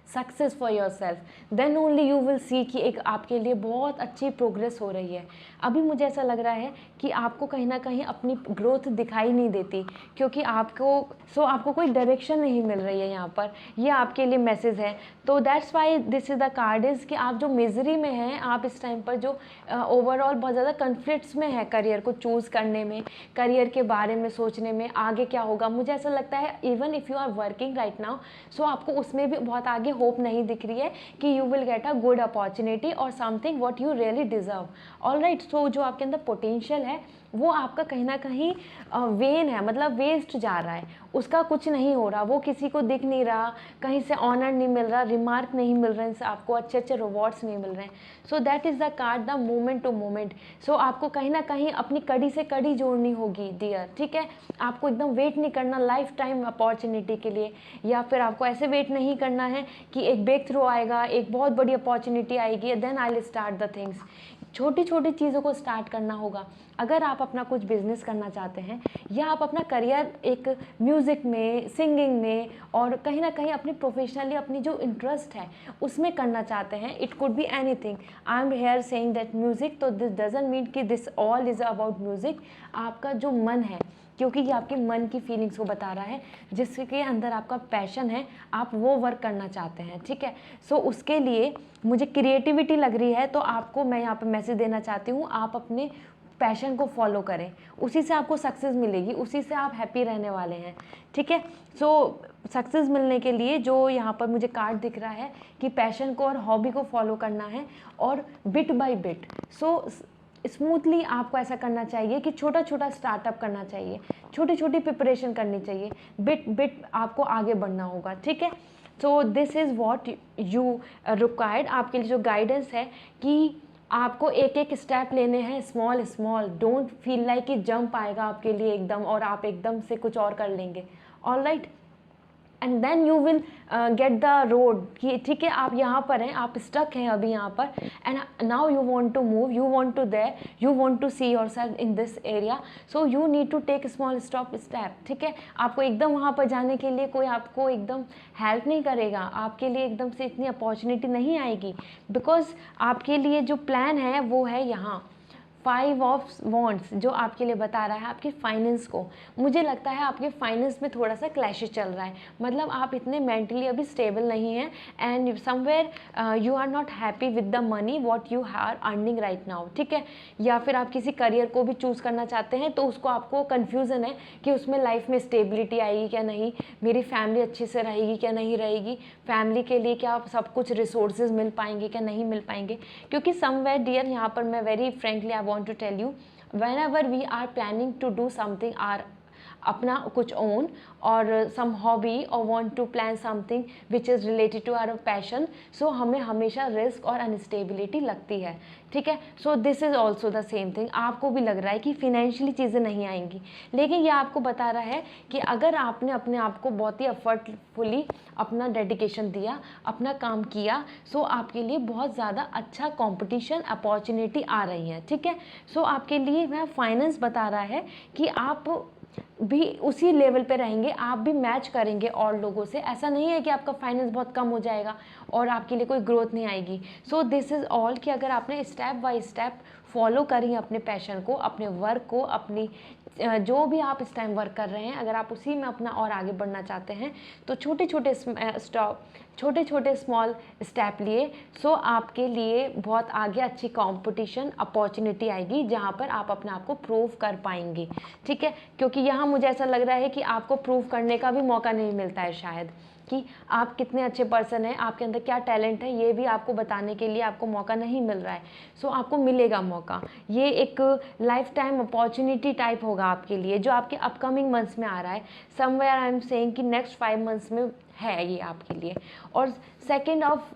A: success for yourself, then only you will see कि एक आपके लिए बहुत अच्छी प्रोग्रेस हो रही है। अभी मुझे ऐसा लग रहा है कि आपको कहीं ना कहीं अपनी ग्रोथ दिखाई नहीं देती, क्योंकि आपको कोई डायरेक्शन नहीं मिल रही है यहाँ पर, ये आपके लिए मैसेज है। तो that's why this is the card is कि आप जो मिजरी में हैं, आप इस टाइम पर जो ओवरऑल बहुत ज़्यादा कन्फ्लिक्ट्स में है करियर को चूज़ करने में, करियर के बारे में सोचने में, आगे क्या होगा। मुझे ऐसा लगता है even if you are working right now, so आपको उसमें भी बहुत आगे होप नहीं दिख रही है कि you will get a good opportunity और something what you really deserve. Alright, so जो आपके अंदर पोटेंशियल है वो आपका कहीं ना कहीं वेन है, मतलब वेस्ट जा रहा है, उसका कुछ नहीं हो रहा, वो किसी को दिख नहीं रहा, कहीं से ऑनर नहीं मिल रहा, रिमार्क नहीं मिल रहे हैं, आपको अच्छे अच्छे रिवॉर्ड्स नहीं मिल रहे हैं। So that is the card the moment to moment. So आपको कहीं ना कहीं अपनी कड़ी से कड़ी जोड़नी होगी डियर, ठीक है। आपको एकदम वेट नहीं करना लाइफ टाइम अपॉर्चुनिटी के लिए, या फिर आपको ऐसे वेट नहीं करना है कि एक ब्रेक थ्रू आएगा, एक बहुत बड़ी अपॉर्चुनिटी आएगी then I will start the things. छोटी छोटी चीज़ों को स्टार्ट करना होगा। अगर आप अपना कुछ बिजनेस करना चाहते हैं, या आप अपना करियर एक म्यूज़िक में, सिंगिंग में, और कहीं ना कहीं अपनी प्रोफेशनली अपनी जो इंटरेस्ट है उसमें करना चाहते हैं, it could be anything. I am here saying that music, तो दिस डजंट मीन कि this all is about music. आपका जो मन है, क्योंकि ये आपके मन की फीलिंग्स को बता रहा है, जिसके अंदर आपका पैशन है, आप वो वर्क करना चाहते हैं, ठीक है। सो उसके लिए मुझे क्रिएटिविटी लग रही है, तो आपको मैं यहाँ पे मैसेज देना चाहती हूँ, आप अपने पैशन को फॉलो करें, उसी से आपको सक्सेस मिलेगी, उसी से आप हैप्पी रहने वाले हैं, ठीक है। सो सक्सेस मिलने के लिए जो यहाँ पर मुझे कार्ड दिख रहा है कि पैशन को और हॉबी को फॉलो करना है, और bit by bit, so smoothly आपको ऐसा करना चाहिए कि छोटा छोटा स्टार्टअप करना चाहिए, छोटी छोटी प्रिपरेशन करनी चाहिए, बिट बिट आपको आगे बढ़ना होगा, ठीक है। So this is what you required. आपके लिए जो गाइडेंस है कि आपको एक एक स्टेप लेने हैं, small small, don't feel like कि जंप आएगा आपके लिए एकदम और आप एकदम से कुछ और कर लेंगे। Alright, and then you will get the road कि ठीक है आप यहाँ पर हैं, आप स्टक हैं अभी यहाँ पर, and now you want to move, you want to there, you want to see yourself in this area, so you need to take small step, ठीक है। आपको एकदम वहाँ पर जाने के लिए कोई आपको एकदम हेल्प नहीं करेगा, आपके लिए एकदम से इतनी अपॉर्चुनिटी नहीं आएगी, बिकॉज आपके लिए जो प्लान है वो है यहाँ फाइव ऑफ वॉन्ड्स जो आपके लिए बता रहा है आपके फाइनेंस को, मुझे लगता है आपके फाइनेंस में थोड़ा सा क्लैशेस चल रहा है, मतलब आप इतने मेंटली अभी स्टेबल नहीं हैं and somewhere you are not happy with the money what you are earning right now, ठीक है। या फिर आप किसी करियर को भी चूज़ करना चाहते हैं तो उसको आपको कन्फ्यूज़न है कि उसमें लाइफ में स्टेबिलिटी आएगी क्या नहीं, मेरी फैमिली अच्छे से रहेगी क्या नहीं रहेगी, फैमिली के लिए क्या सब कुछ रिसोर्सेज मिल पाएंगे क्या नहीं मिल पाएंगे। क्योंकि समवेयर डियर, यहाँ पर मैं very frankly I want to tell you, whenever we are planning to do something our अपना कुछ ओन और सम हॉबी और want to plan something which is related to our passion, so हमें हमेशा risk और अनस्टेबिलिटी लगती है, ठीक है। So this is also the same thing, आपको भी लग रहा है कि फिनेंशियली चीज़ें नहीं आएंगी, लेकिन ये आपको बता रहा है कि अगर आपने अपने आप को बहुत ही एफर्टफुली अपना डेडिकेशन दिया, अपना काम किया, सो आपके लिए बहुत ज़्यादा अच्छा कॉम्पिटिशन अपॉर्चुनिटी आ रही है, ठीक है। सो आपके लिए वह फाइनेंस बता रहा है कि आप भी उसी लेवल पे रहेंगे, आप भी मैच करेंगे और लोगों से, ऐसा नहीं है कि आपका फाइनेंस बहुत कम हो जाएगा और आपके लिए कोई ग्रोथ नहीं आएगी। सो दिस इज़ ऑल कि अगर आपने स्टेप बाय स्टेप फॉलो करी अपने पैशन को, अपने वर्क को, अपनी जो भी आप इस टाइम वर्क कर रहे हैं, अगर आप उसी में अपना और आगे बढ़ना चाहते हैं तो छोटे छोटे स्मॉल स्टेप लिए, सो आपके लिए बहुत आगे अच्छी कंपटीशन अपॉर्चुनिटी आएगी जहां पर आप अपने आप को प्रूव कर पाएंगे, ठीक है। क्योंकि यहाँ मुझे ऐसा लग रहा है कि आपको प्रूव करने का भी मौका नहीं मिलता है शायद, कि आप कितने अच्छे पर्सन हैं, आपके अंदर क्या टैलेंट है, ये भी आपको बताने के लिए आपको मौका नहीं मिल रहा है। सो आपको मिलेगा मौका, ये एक लाइफ टाइम अपॉर्चुनिटी टाइप होगा आपके लिए जो आपके अपकमिंग मंथ्स में आ रहा है। समवेयर आई एम सेइंग कि नेक्स्ट 5 मंथ्स में है ये आपके लिए। और second of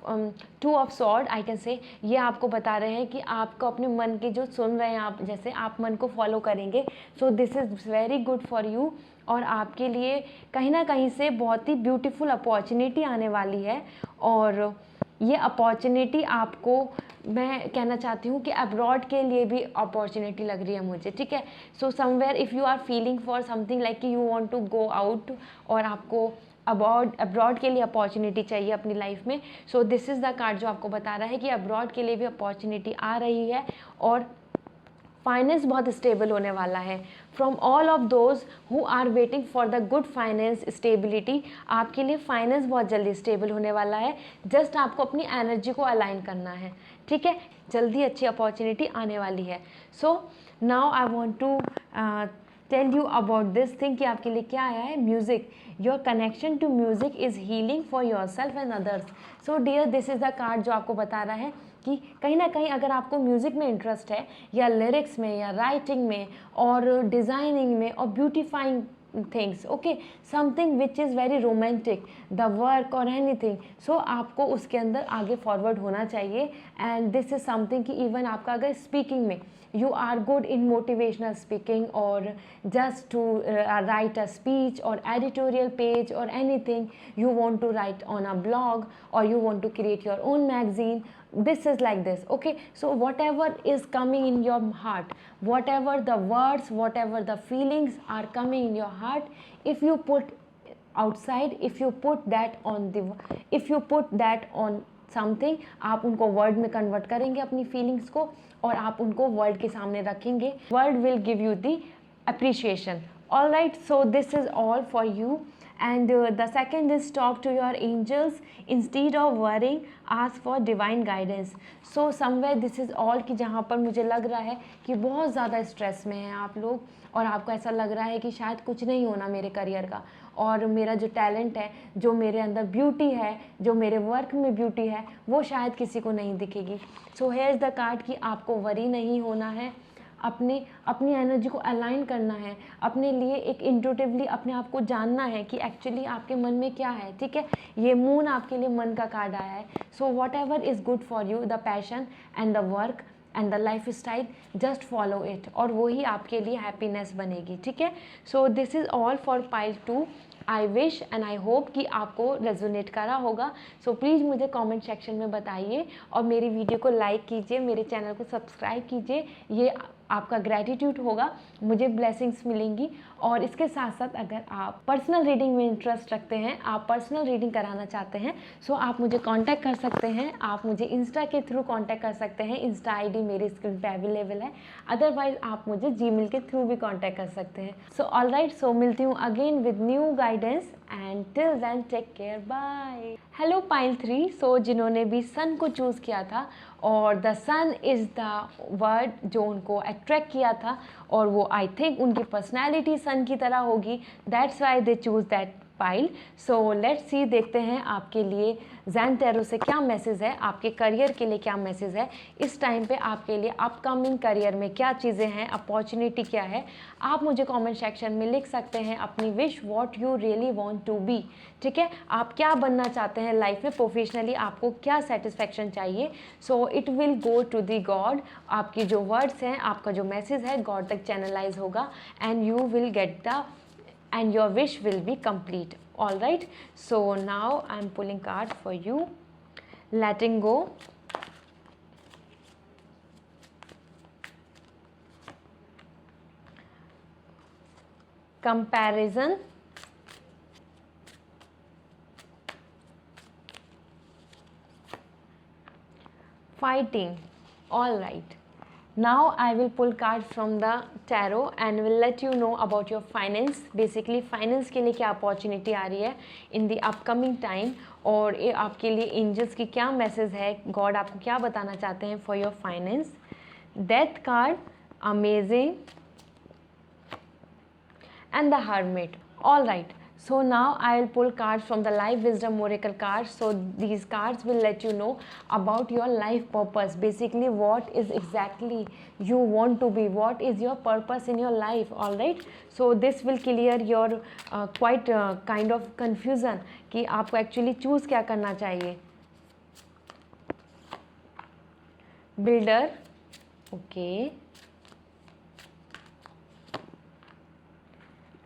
A: 2 of sword I can से, ये आपको बता रहे हैं कि आपको अपने मन की जो सुन रहे हैं आप, जैसे आप मन को फॉलो करेंगे, सो this is very good for you, और आपके लिए कहीं ना कहीं से बहुत ही ब्यूटीफुल अपॉर्चुनिटी आने वाली है। और ये अपॉर्चुनिटी आपको, मैं कहना चाहती हूँ कि अब्रॉड के लिए भी अपॉर्चुनिटी लग रही है मुझे, ठीक है। So somewhere if you are feeling for something like कि you want to go out और आपको अब्रॉड के लिए अपॉर्चुनिटी चाहिए अपनी लाइफ में, सो दिस इज़ द कार्ड जो आपको बता रहा है कि अब्रॉड के लिए भी अपॉर्चुनिटी आ रही है और फाइनेंस बहुत स्टेबल होने वाला है। From all of those who are waiting for the good finance stability, आपके लिए फाइनेंस बहुत जल्दी स्टेबल होने वाला है, जस्ट आपको अपनी एनर्जी को अलाइन करना है, ठीक है। जल्दी अच्छी अपॉर्चुनिटी आने वाली है। So now I want to tell you about this thing कि आपके लिए क्या आया है, music. Your connection to music is healing for yourself and others. So dear, this is the card जो आपको बता रहा है कि कहीं ना कहीं अगर आपको म्यूज़िक में इंटरेस्ट है, या लिरिक्स में, या राइटिंग में, और डिज़ाइनिंग में, और beautifying things, okay, something which is very romantic, the work और एनीथिंग, सो आपको उसके अंदर आगे फॉरवर्ड होना चाहिए। एंड दिस इज़ समथिंग कि इवन आपका अगर स्पीकिंग में you are good in motivational speaking, or just to write a speech or editorial page, or anything you want to write on a blog, or you want to create your own magazine, this is like this, okay. So whatever is coming in your heart, whatever the words, whatever the feelings are coming in your heart, if you put outside, if you put that on something, आप उनको word में convert करेंगे अपनी feelings को, और आप उनको world के सामने रखेंगे, world will give you the appreciation. All right, so this is all for you. And the second is talk to your angels instead of worrying, ask for divine guidance. So somewhere this is all कि जहाँ पर मुझे लग रहा है कि बहुत ज़्यादा स्ट्रेस में हैं आप लोग, और आपको ऐसा लग रहा है कि शायद कुछ नहीं होना मेरे करियर का, और मेरा जो टैलेंट है, जो मेरे अंदर ब्यूटी है, जो मेरे वर्क में ब्यूटी है, वो शायद किसी को नहीं दिखेगी। So here is the card कि आपको वरी नहीं होना है, अपनी एनर्जी को अलाइन करना है, अपने लिए एक इंट्यूटिवली अपने आप को जानना है कि एक्चुअली आपके मन में क्या है, ठीक है। ये मून आपके लिए मन का कार्ड आया है। So what ever is good for you, the passion and the work and the life style, just follow it, और वही आपके लिए हैप्पीनेस बनेगी, ठीक है। So this is all for pile 2। I wish and I hope कि आपको resonate करा होगा। सो प्लीज़ मुझे कमेंट सेक्शन में बताइए, और मेरी वीडियो को लाइक कीजिए, मेरे चैनल को सब्सक्राइब कीजिए। ये आपका ग्रैटिट्यूड होगा, मुझे ब्लेसिंग्स मिलेंगी। और इसके साथ साथ अगर आप पर्सनल रीडिंग में इंटरेस्ट रखते हैं, आप पर्सनल रीडिंग कराना चाहते हैं, सो आप मुझे कांटेक्ट कर सकते हैं। आप मुझे इंस्टा के थ्रू कांटेक्ट कर सकते हैं, इंस्टा आईडी मेरी स्क्रीन पे अवेलेबल है। अदरवाइज आप मुझे जीमेल के थ्रू भी कांटेक्ट कर सकते हैं। सो ऑलराइट, सो मिलती हूँ again with new guidance and till then take care, bye. Hello pile 3, so जिन्होंने भी सन को चूज़ किया था और the sun is the word जो उनको अट्रैक्ट किया था, और वो आई थिंक उनकी पर्सनैलिटी सन की तरह होगी, that's why they choose that pile. So let's see, देखते हैं आपके लिए ज़ैन टैरो से क्या मैसेज है, आपके करियर के लिए क्या मैसेज है इस टाइम पे, आपके लिए अपकमिंग करियर में क्या चीज़ें हैं, अपॉर्चुनिटी क्या है। आप मुझे कमेंट सेक्शन में लिख सकते हैं अपनी wish, what you really want to be. ठीक है, आप क्या बनना चाहते हैं लाइफ में, प्रोफेशनली आपको क्या सेटिस्फैक्शन चाहिए। So it will go to the God, आपकी जो वर्ड्स हैं, आपका जो मैसेज है गॉड तक चैनलाइज होगा and you will get the and your wish will be complete. All right, so now I'm pulling card for you. Letting go, comparison, fighting. All right, now I will pull cards from the tarot and will let you know about your finance. Basically finance के लिए क्या opportunity आ रही है in the upcoming time, और ये आपके लिए angels की क्या मैसेज है, गॉड आपको क्या बताना चाहते हैं for your finance. Death card, amazing and the hermit. All right, so now I will pull cards from the life wisdom oracle cards. So these cards will let you know about your life purpose, basically what is exactly you want to be, what is your purpose in your life. All right, so this will clear your quite kind of confusion कि आपको actually choose क्या करना चाहिए। builder, okay,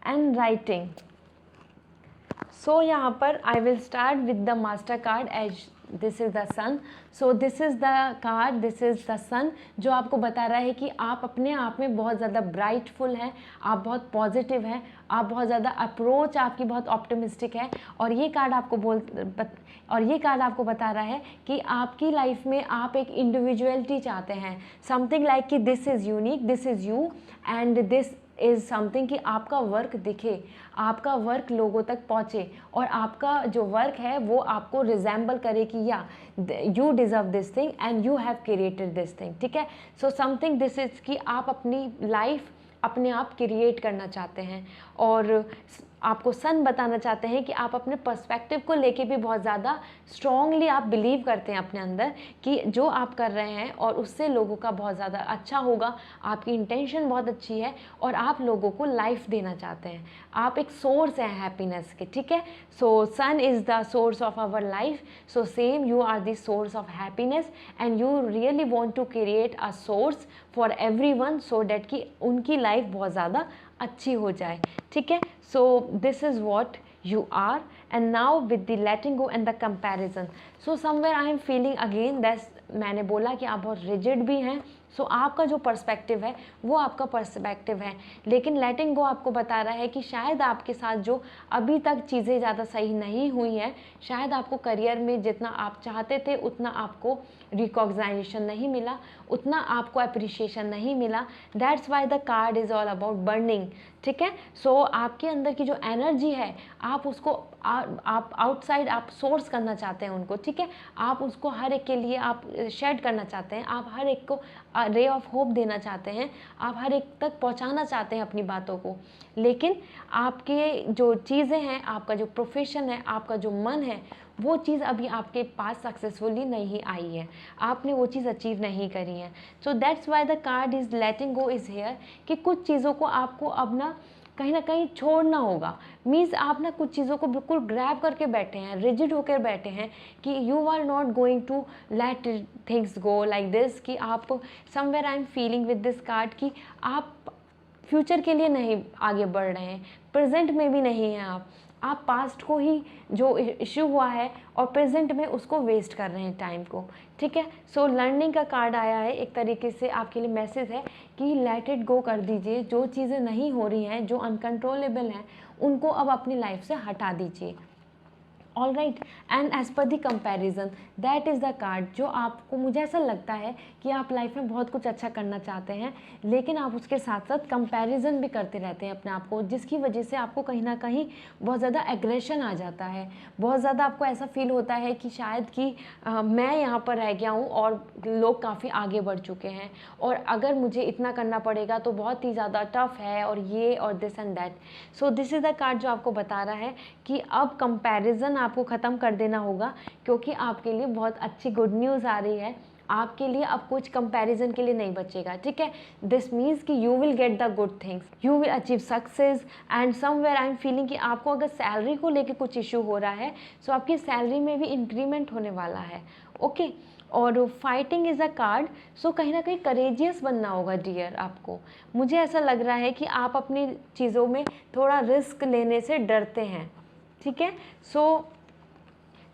A: and writing. So यहाँ पर I will start with the master card as this is the sun. So this is the card, this is the sun, जो आपको बता रहा है कि आप अपने आप में बहुत ज़्यादा ब्राइटफुल हैं, आप बहुत पॉजिटिव हैं, आप बहुत ज़्यादा अप्रोच आपकी बहुत ऑप्टिमिस्टिक है। और ये कार्ड आपको बता रहा है कि आपकी लाइफ में आप एक इंडिविजुअलिटी चाहते हैं, समथिंग लाइक कि this is unique, this is you and this is something कि आपका वर्क दिखे, आपका वर्क लोगों तक पहुँचे, और आपका जो वर्क है वो आपको रिजेंबल करे कि या you deserve this thing and you have created this thing. ठीक है, सो समथिंग दिस इज़ कि आप अपनी लाइफ अपने आप क्रिएट करना चाहते हैं, और आपको सन बताना चाहते हैं कि आप अपने पर्सपेक्टिव को लेके भी बहुत ज़्यादा स्ट्रॉन्गली आप बिलीव करते हैं अपने अंदर कि जो आप कर रहे हैं और उससे लोगों का बहुत ज़्यादा अच्छा होगा, आपकी इंटेंशन बहुत अच्छी है और आप लोगों को लाइफ देना चाहते हैं, आप एक सोर्स हैं हैप्पीनेस के। ठीक है, so sun is the source of our life, so same you are the source of happiness and you really want to create a source for everyone so that कि उनकी लाइफ बहुत ज़्यादा अच्छी हो जाए। ठीक है, so this is what you are, and now with the letting go and the comparison, so somewhere I am feeling again that मैंने बोला कि आप बहुत रिजिड भी हैं, सो आपका जो पर्सपेक्टिव है वो आपका पर्सपेक्टिव है, लेकिन लेटिंग गो आपको बता रहा है कि शायद आपके साथ जो अभी तक चीज़ें ज़्यादा सही नहीं हुई हैं, शायद आपको करियर में जितना आप चाहते थे उतना आपको रिकॉग्नाइजेशन नहीं मिला, उतना आपको अप्रिशिएशन नहीं मिला, that's why the card is all about burning. ठीक है, सो आपके अंदर की जो एनर्जी है आप उसको आप आउटसाइड आप सोर्स करना चाहते हैं उनको। ठीक है, आप उसको हर एक के लिए आप शेड करना चाहते हैं, आप हर एक को रे ऑफ होप देना चाहते हैं, आप हर एक तक पहुंचाना चाहते हैं अपनी बातों को, लेकिन आपके जो चीज़ें हैं, आपका जो प्रोफेशन है, आपका जो मन है, वो चीज़ अभी आपके पास सक्सेसफुली नहीं आई है, आपने वो चीज़ अचीव नहीं करी है। So that's why the card is letting go is here कि कुछ चीज़ों को आपको अब ना कहीं छोड़ना होगा। मीन्स आप ना कुछ चीज़ों को बिल्कुल ग्रैब करके बैठे हैं, रिजिड होकर बैठे हैं कि you are not going to let things go like this, कि आप somewhere I am feeling with this card कि आप फ्यूचर के लिए नहीं आगे बढ़ रहे हैं, प्रेजेंट में भी नहीं हैं आप पास्ट को ही जो इश्यू हुआ है और प्रेजेंट में उसको वेस्ट कर रहे हैं टाइम को, ठीक है। सो लर्निंग का कार्ड आया है, एक तरीके से आपके लिए मैसेज है कि लेट इट गो कर दीजिए। जो चीज़ें नहीं हो रही हैं, जो अनकंट्रोलेबल हैं, उनको अब अपनी लाइफ से हटा दीजिए। All right, and as per the comparison, that is the card जो आपको, मुझे ऐसा लगता है कि आप लाइफ में बहुत कुछ अच्छा करना चाहते हैं, लेकिन आप उसके साथ साथ कंपैरिजन भी करते रहते हैं अपने आप को, जिसकी वजह से आपको कहीं ना कहीं बहुत ज़्यादा एग्रेशन आ जाता है। बहुत ज़्यादा आपको ऐसा फील होता है कि शायद कि मैं यहाँ पर रह गया हूँ और लोग काफ़ी आगे बढ़ चुके हैं, और अगर मुझे इतना करना पड़ेगा तो बहुत ही ज़्यादा टफ है, और ये और this and that. So this is the card जो आपको बता रहा है कि अब कंपैरिजन आपको ख़त्म कर देना होगा, क्योंकि आपके लिए बहुत अच्छी गुड न्यूज़ आ रही है। आपके लिए अब कुछ कंपैरिजन के लिए नहीं बचेगा, ठीक है। दिस मीन्स कि you will get the good things, you will achieve success, and somewhere I am feeling कि आपको अगर सैलरी को लेके कुछ इशू हो रहा है, सो आपकी सैलरी में भी इंक्रीमेंट होने वाला है, ओके। और फाइटिंग इज़ अ कार्ड, सो कहीं ना कहीं करेजियस बनना होगा डियर आपको। मुझे ऐसा लग रहा है कि आप अपनी चीज़ों में थोड़ा रिस्क लेने से डरते हैं, ठीक है। सो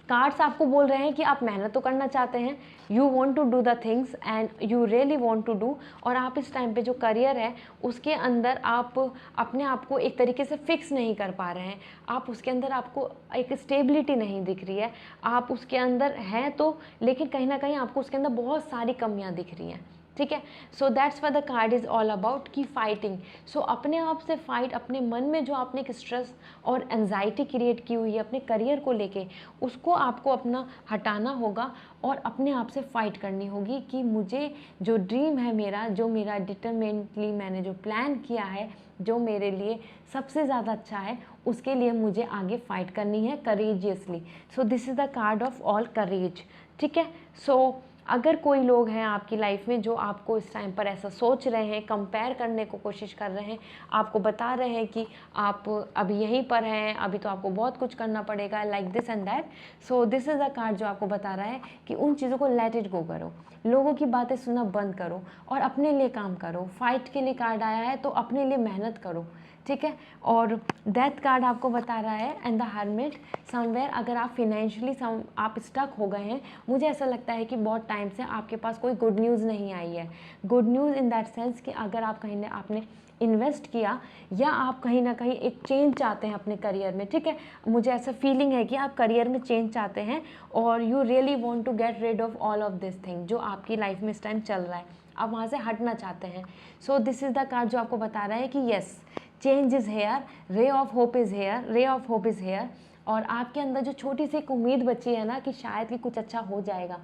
A: कार्ड्स आपको बोल रहे हैं कि आप मेहनत तो करना चाहते हैं, you want to do the things and you really want to do, और आप इस टाइम पे जो करियर है उसके अंदर आप अपने आप को एक तरीके से फिक्स नहीं कर पा रहे हैं। आप उसके अंदर, आपको एक स्टेबिलिटी नहीं दिख रही है। आप उसके अंदर हैं तो, लेकिन कहीं ना कहीं आपको उसके अंदर बहुत सारी कमियां दिख रही हैं, ठीक है। So that's what the card is all about की फाइटिंग। सो अपने आप से फाइट, अपने मन में जो आपने एक स्ट्रेस और एंजाइटी क्रिएट की हुई है अपने करियर को लेके, उसको आपको अपना हटाना होगा और अपने आप से फाइट करनी होगी कि मुझे जो ड्रीम है मेरा, जो मेरा डिटरमिनेटली मैंने जो प्लान किया है, जो मेरे लिए सबसे ज़्यादा अच्छा है, उसके लिए मुझे आगे फाइट करनी है courageously. So this is the card of all courage, ठीक है। सो अगर कोई लोग हैं आपकी लाइफ में जो आपको इस टाइम पर ऐसा सोच रहे हैं, कंपेयर करने को कोशिश कर रहे हैं, आपको बता रहे हैं कि आप अभी यहीं पर हैं, अभी तो आपको बहुत कुछ करना पड़ेगा, like this and that, so this is a card जो आपको बता रहा है कि उन चीज़ों को लेट इट गो करो, लोगों की बातें सुनना बंद करो और अपने लिए काम करो। फाइट के लिए कार्ड आया है तो अपने लिए मेहनत करो, ठीक है। और डेथ कार्ड आपको बता रहा है एंड द हर्मिट, समवेयर अगर आप फिनेंशियली आप स्टक हो गए हैं, मुझे ऐसा लगता है कि बहुत टाइम से आपके पास कोई गुड न्यूज़ नहीं आई है। Good news in that sense कि अगर आप कहीं ना आपने इन्वेस्ट किया, या आप कहीं ना कहीं एक चेंज चाहते हैं अपने करियर में, ठीक है। मुझे ऐसा फीलिंग है कि आप करियर में चेंज चाहते हैं और you really want to get rid of all of this thing जो आपकी लाइफ में इस टाइम चल रहा है, आप वहाँ से हटना चाहते हैं। So this is the card जो आपको बता रहा है कि yes, change is here, ray of hope is here, ray of hope is here. और आपके अंदर जो छोटी सी एक उम्मीद बची है ना कि शायद कि कुछ अच्छा हो जाएगा,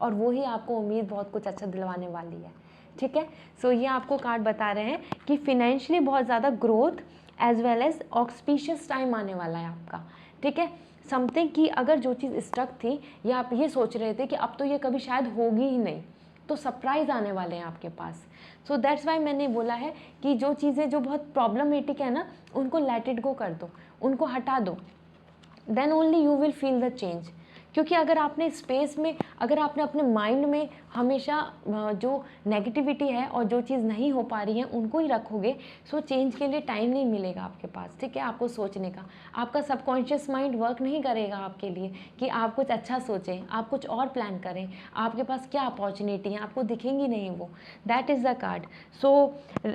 A: और वो ही आपको उम्मीद बहुत कुछ अच्छा दिलवाने वाली है, ठीक है। सो ये आपको कार्ड बता रहे हैं कि फिनेंशियली बहुत ज़्यादा growth as well as auspicious time आने वाला है आपका, ठीक है। समथिंग कि अगर जो चीज़ स्टक थी, या आप ये सोच रहे थे कि अब तो ये कभी शायद होगी ही नहीं, तो सरप्राइज़ आने वाले हैं आपके पास। सो दैट्स वाई मैंने बोला है कि जो चीज़ें जो बहुत प्रॉब्लमेटिक है ना, उनको लेट इट गो कर दो, उनको हटा दो, then only you will feel the change. क्योंकि अगर आपने स्पेस में, अगर आपने अपने माइंड में हमेशा जो नेगेटिविटी है और जो चीज़ नहीं हो पा रही है उनको ही रखोगे, सो चेंज के लिए टाइम नहीं मिलेगा आपके पास, ठीक है, आपको सोचने का। आपका सबकॉन्शियस माइंड वर्क नहीं करेगा आपके लिए कि आप कुछ अच्छा सोचें, आप कुछ और प्लान करें, आपके पास क्या अपॉर्चुनिटी है आपको दिखेंगी नहीं वो। That is the card. So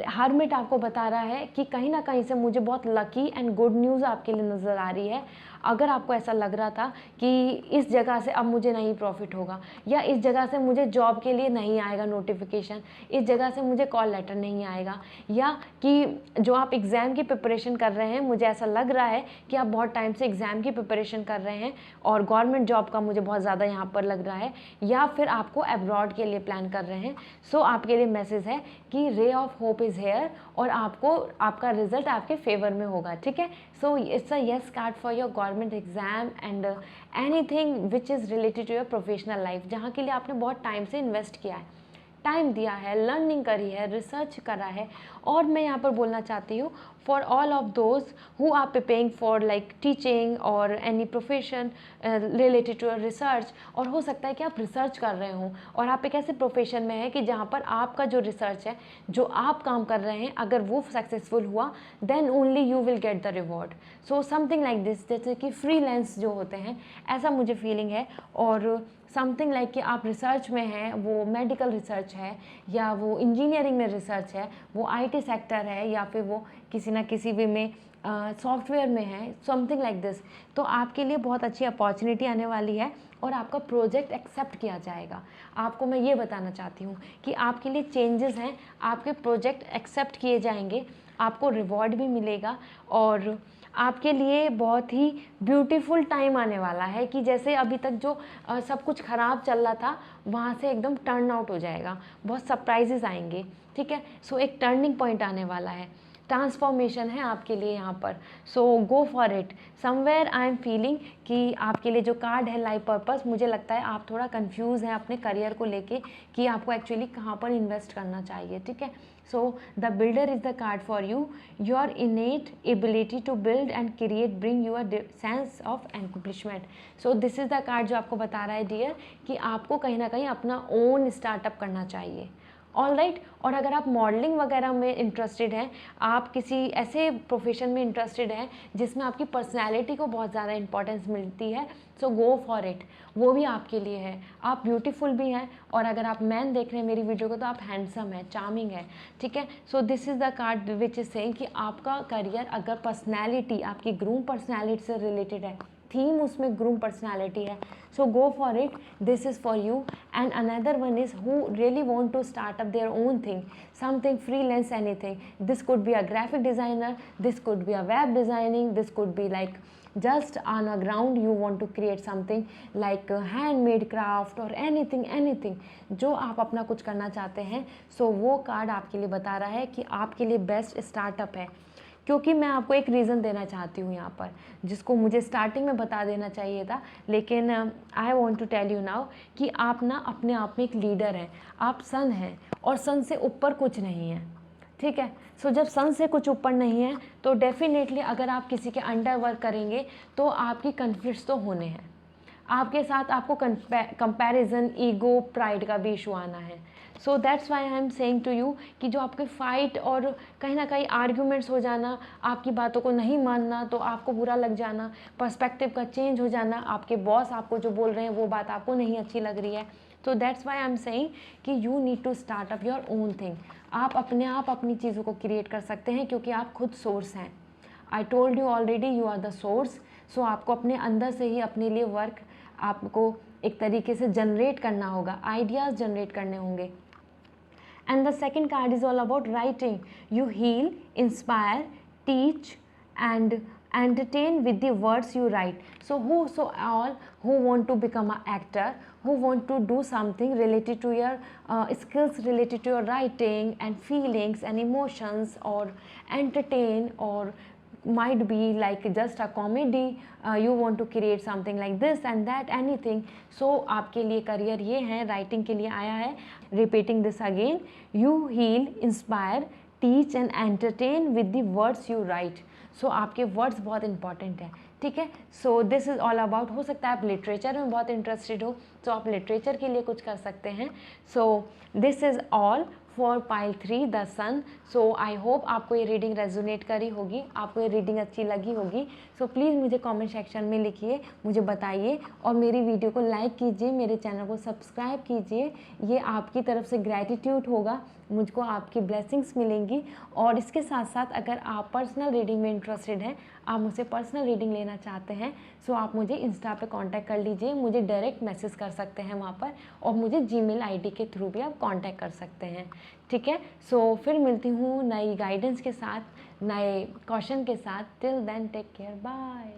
A: hermit आपको बता रहा है कि कहीं ना कहीं से मुझे बहुत लकी एंड गुड न्यूज़ आपके लिए नज़र आ रही है। अगर आपको ऐसा लग रहा था कि इस जगह से अब मुझे नहीं प्रॉफिट होगा, या इस जगह से मुझे जॉब के लिए नहीं आएगा नोटिफिकेशन, इस जगह से मुझे कॉल लेटर नहीं आएगा, या कि जो आप एग्ज़ाम की प्रिपरेशन कर रहे हैं, मुझे ऐसा लग रहा है कि आप बहुत टाइम से एग्ज़ाम की प्रिपरेशन कर रहे हैं और गवर्नमेंट जॉब का मुझे बहुत ज़्यादा यहाँ पर लग रहा है, या फिर आपको अब्रॉड के लिए प्लान कर रहे हैं, सो आपके लिए मैसेज है कि ray of hope is here, और आपको आपका रिजल्ट आपके फेवर में होगा, ठीक है। So it's a yes card for your government exam and anything which is related to your professional life, जहाँ के लिए आपने बहुत टाइम से इन्वेस्ट किया है, टाइम दिया है, लर्निंग करी है, रिसर्च करा है। और मैं यहाँ पर बोलना चाहती हूँ for all of those who are preparing for like teaching or any profession related to a research, और हो सकता है कि आप रिसर्च कर रहे हो और आप एक ऐसे प्रोफेशन में है कि जहाँ पर आपका जो रिसर्च है, जो आप काम कर रहे हैं, अगर वो सक्सेसफुल हुआ then only you will get the reward. So something like this, जैसे कि फ्रीलांस जो होते हैं, ऐसा मुझे फीलिंग है. और समथिंग लाइक कि आप रिसर्च में हैं, वो मेडिकल रिसर्च है या वो इंजीनियरिंग में रिसर्च है, वो आईटी सेक्टर है या फिर वो किसी ना किसी वे में सॉफ्टवेयर में है, समथिंग लाइक दिस. तो आपके लिए बहुत अच्छी अपॉर्चुनिटी आने वाली है और आपका प्रोजेक्ट एक्सेप्ट किया जाएगा. आपको मैं ये बताना चाहती हूँ कि आपके लिए चेंजेस हैं, आपके प्रोजेक्ट एक्सेप्ट किए जाएंगे, आपको रिवॉर्ड भी मिलेगा और आपके लिए बहुत ही ब्यूटीफुल टाइम आने वाला है कि जैसे अभी तक जो सब कुछ ख़राब चल रहा था वहाँ से एकदम टर्न आउट हो जाएगा, बहुत सरप्राइजेस आएंगे. ठीक है, सो एक टर्निंग पॉइंट आने वाला है, ट्रांसफॉर्मेशन है आपके लिए यहाँ पर. So go for it. Somewhere I am feeling कि आपके लिए जो कार्ड है लाइफ पर्पस, मुझे लगता है आप थोड़ा कंफ्यूज हैं अपने करियर को लेके कि आपको एक्चुअली कहाँ पर इन्वेस्ट करना चाहिए. ठीक है, so the builder is the card for you. Your innate ability to build and create bring your sense of accomplishment. So this is the card जो आपको बता रहा है डियर कि आपको कहीं ना कहीं अपना ओन स्टार्टअप करना चाहिए. All right. और अगर आप मॉडलिंग वगैरह में इंटरेस्टेड हैं, आप किसी ऐसे प्रोफेशन में इंटरेस्टेड हैं जिसमें आपकी पर्सनैलिटी को बहुत ज़्यादा इंपॉर्टेंस मिलती है, सो गो फॉर इट. वो भी आपके लिए है. आप ब्यूटीफुल भी हैं और अगर आप मैन देख रहे हैं मेरी वीडियो को तो आप हैंडसम है, चार्मिंग है. ठीक है, so this is the card which is saying कि आपका करियर अगर पर्सनैलिटी आपकी ग्रूम पर्सनैलिटी से रिलेटेड है, थीम उसमें ग्रूम पर्सनैलिटी है, so go for it. This is for you. And another one is who really want to start up their own thing, something freelance, anything. This could be a graphic designer, this could be a web designing, this could be like just on a ground you want to create something like a handmade craft or anything जो आप अपना कुछ करना चाहते हैं. सो वो card आपके लिए बता रहा है कि आपके लिए बेस्ट स्टार्टअप है. क्योंकि मैं आपको एक रीज़न देना चाहती हूँ यहाँ पर, जिसको मुझे स्टार्टिंग में बता देना चाहिए था, लेकिन I want to tell you now कि आप ना अपने आप में एक लीडर हैं. आप सन हैं और सन से ऊपर कुछ नहीं है. ठीक है, सो जब सन से कुछ ऊपर नहीं है तो डेफिनेटली अगर आप किसी के अंडर वर्क करेंगे तो आपकी कन्फ्लिक्ट्स तो होने हैं. आपके साथ आपको कंपैरिजन, ईगो, प्राइड का भी इशू आना है. So that's why I am saying to you कि जो आपके फाइट और कहीं ना कहीं आर्ग्यूमेंट्स हो जाना, आपकी बातों को नहीं मानना तो आपको बुरा लग जाना, पर्सपेक्टिव का चेंज हो जाना, आपके बॉस आपको जो बोल रहे हैं वो बात आपको नहीं अच्छी लग रही है. तो that's why I am saying कि you need to start up your own thing. आप अपने आप अपनी चीज़ों को क्रिएट कर सकते हैं क्योंकि आप खुद सोर्स हैं. I told you already, you are the source. So आपको अपने अंदर से ही अपने लिए वर्क आपको एक तरीके से जनरेट करना होगा, आइडियाज़ जनरेट करने होंगे. And the second card is all about writing. You heal, inspire, teach and entertain with the words you write. So all who want to become an actor, who want to do something related to your skills related to your writing and feelings and emotions, or entertain, or might be like just a comedy, you want to create something like this and that, anything. So आपके लिए career ये है, writing के लिए आया है. Repeating this again, you heal, inspire, teach and entertain with the words you write. So आपके words बहुत इंपॉर्टेंट है. ठीक है, so this is all about. हो सकता है आप लिटरेचर में बहुत इंटरेस्टेड हो तो आप लिटरेचर के लिए कुछ कर सकते हैं. So this is all for pile 3 the sun. So I hope आपको ये रीडिंग रेजोनेट करी होगी, आपको ये रीडिंग अच्छी लगी होगी. सो प्लीज़ मुझे कमेंट सेक्शन में लिखिए, मुझे बताइए और मेरी वीडियो को लाइक कीजिए, मेरे चैनल को सब्सक्राइब कीजिए. ये आपकी तरफ से ग्रैटिट्यूड होगा, मुझको आपकी ब्लेसिंग्स मिलेंगी. और इसके साथ साथ अगर आप पर्सनल रीडिंग में इंटरेस्टेड हैं, आप मुझसे पर्सनल रीडिंग लेना चाहते हैं, सो आप मुझे इंस्टा पे कांटेक्ट कर लीजिए, मुझे डायरेक्ट मैसेज कर सकते हैं वहाँ पर, और मुझे जीमेल आईडी के थ्रू भी आप कांटेक्ट कर सकते हैं. ठीक है, सो फिर मिलती हूँ नई गाइडेंस के साथ, नए क्वेश्चन के साथ. Till then take care, bye.